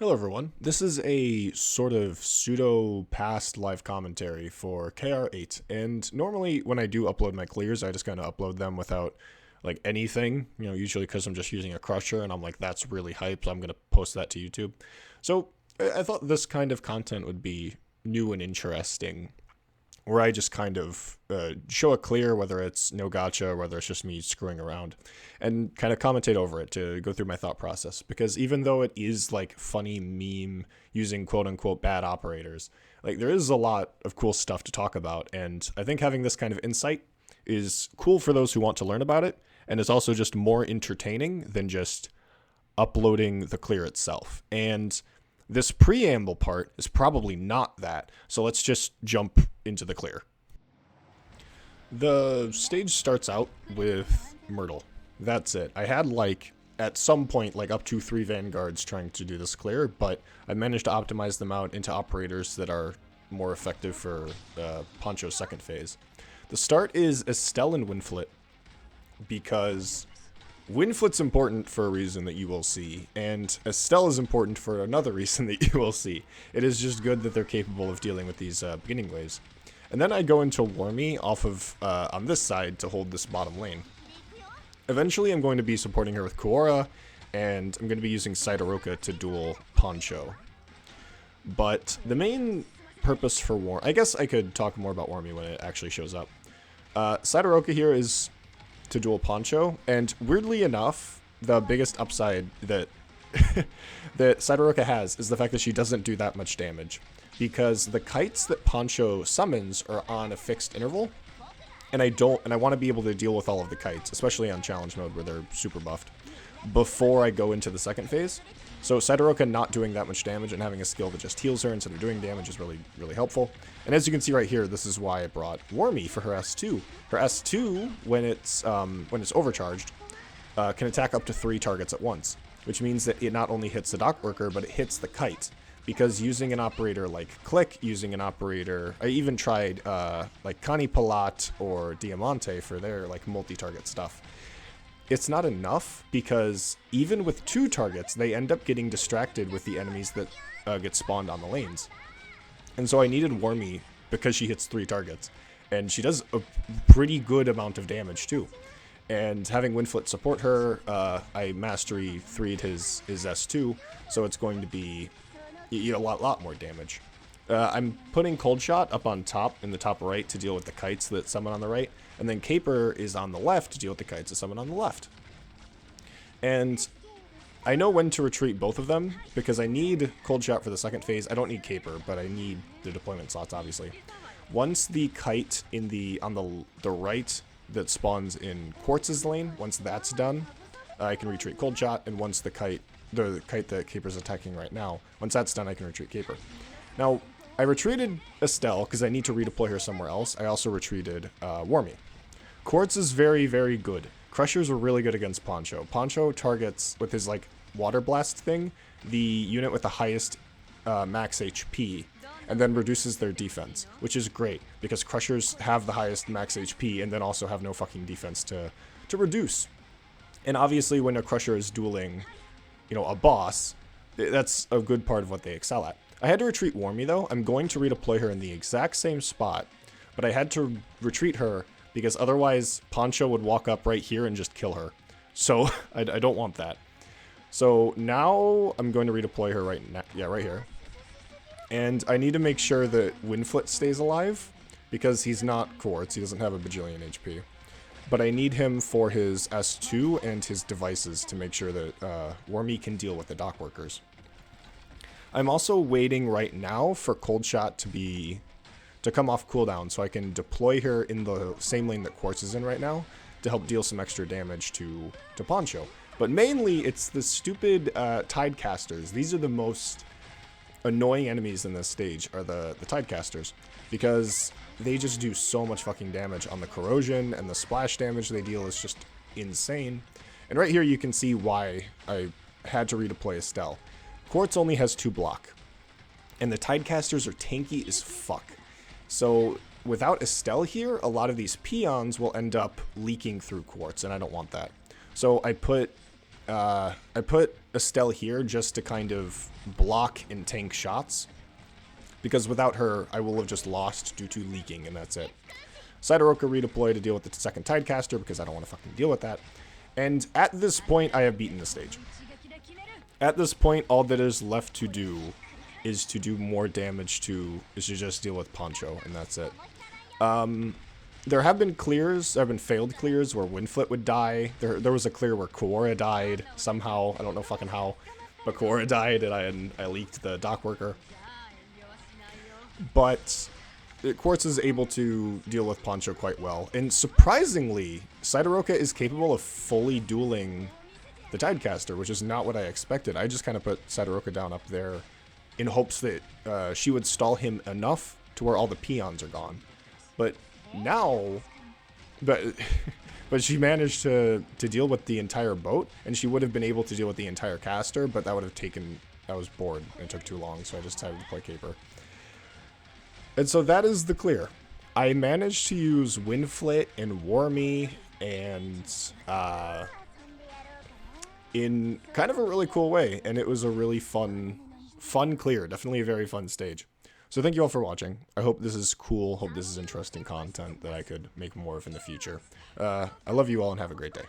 Hello everyone, this is a sort of pseudo-past live commentary for KR8, and normally when I do upload my clears, I just kind of upload them without, like, anything, usually because I'm just using a crusher, and I'm like, that's really hype, so I'm going to post that to YouTube. So, I thought this kind of content would be new and interesting, where I just kind of show a clear, whether it's no gotcha, whether it's just me screwing around, and kind of commentate over it to go through my thought process. Because even though it is like funny meme using quote unquote bad operators, like there is a lot of cool stuff to talk about, and I think having this kind of insight is cool for those who want to learn about it, and it's also just more entertaining than just uploading the clear itself. And this preamble part is probably not that, so let's just jump into the clear. The stage starts out with Myrtle. That's it. I had, at some point, up to 3 vanguards trying to do this clear, but I managed to optimize them out into operators that are more effective for Poncho's second phase. The start is Estelle and Winflet, because Winflet's important for a reason that you will see, and Estelle is important for another reason that you will see. It is just good that they're capable of dealing with these beginning waves. And then I go into Wormy off of, on this side to hold this bottom lane. Eventually I'm going to be supporting her with Kuora, and I'm going to be using Sidoroka to duel Poncho. But the main purpose for Wormy, I guess I could talk more about Wormy when it actually shows up. Sidoroka here is to duel Poncho, and weirdly enough, the biggest upside that that Sidoroka has is the fact that she doesn't do that much damage, because the kites that Poncho summons are on a fixed interval, and I want to be able to deal with all of the kites, especially on challenge mode where they're super buffed, before I go into the second phase. So Sidoroka not doing that much damage and having a skill that just heals her instead of doing damage is really, really helpful. And as you can see right here, this is why I brought Wormy for her S2. Her S2, when it's overcharged, can attack up to 3 targets at once, which means that it not only hits the dock worker, but it hits the kite. Because using an operator like Click, using an operator, I even tried like Connie Palat or Diamante for their multi-target stuff. It's not enough, because even with 2 targets, they end up getting distracted with the enemies that get spawned on the lanes. And so I needed Wormy because she hits 3 targets, and she does a pretty good amount of damage too. And having Winflet support her, I mastery 3'd his S2, so it's going to be a lot more damage. I'm putting Cold Shot up on top, in the top right, to deal with the kites that summon on the right, and then Caper is on the left to deal with the kites that summon on the left. And I know when to retreat both of them, because I need Cold Shot for the second phase. I don't need Caper, but I need the deployment slots, obviously. Once the kite on the right that spawns in Quartz's lane, once that's done, I can retreat Cold Shot, and once the kite that Caper's attacking right now, once that's done, I can retreat Caper. Now, I retreated Estelle because I need to redeploy her somewhere else. I also retreated Wormy. Quartz is very, very good. Crushers were really good against Poncho. Poncho targets, with his water blast thing, the unit with the highest max HP, and then reduces their defense, which is great, because Crushers have the highest max HP and then also have no fucking defense to reduce. And obviously when a Crusher is dueling, a boss, that's a good part of what they excel at. I had to retreat Wormy though. I'm going to redeploy her in the exact same spot, but I had to retreat her because otherwise Poncho would walk up right here and just kill her. So I don't want that. So now I'm going to redeploy her right here. And I need to make sure that Winflet stays alive, because he's not Quartz. He doesn't have a bajillion HP. But I need him for his S2 and his devices to make sure that Wormy can deal with the dock workers. I'm also waiting right now for Cold Shot to come off cooldown, so I can deploy her in the same lane that Quartz is in right now to help deal some extra damage to Poncho. But mainly, it's the stupid Tidecasters. These are the most annoying enemies in this stage, are the Tidecasters, because they just do so much fucking damage on the corrosion, and the splash damage they deal is just insane. And right here you can see why I had to redeploy Estelle. Quartz only has 2 block, and the Tidecasters are tanky as fuck. So without Estelle here, a lot of these peons will end up leaking through Quartz, and I don't want that. So I put Estelle here just to kind of block and tank shots. Because without her, I will have just lost due to leaking, and that's it. Sidoroka redeploy to deal with the second Tidecaster because I don't want to fucking deal with that. And at this point, I have beaten the stage. At this point, all that is left to do is to do more damage is to just deal with Poncho, and that's it. There have been clears, there have been failed clears where Windflit would die. There was a clear where Kaora died somehow. I don't know fucking how, but Kaora died and I leaked the dock worker. But Quartz is able to deal with Poncho quite well. And surprisingly, Sidoroka is capable of fully dueling the Tidecaster, which is not what I expected. I just kind of put Sidoroka down up there in hopes that she would stall him enough to where all the peons are gone. But now, but she managed to deal with the entire boat, and she would have been able to deal with the entire caster, but that would have taken, I was bored, and it took too long, so I just decided to play Caper. And so that is the clear. I managed to use Windflit and Wormy and in kind of a really cool way, and it was a really fun clear. Definitely a very fun stage. So thank you all for watching. I hope this is cool. Hope this is interesting content that I could make more of in the future. I love you all and have a great day.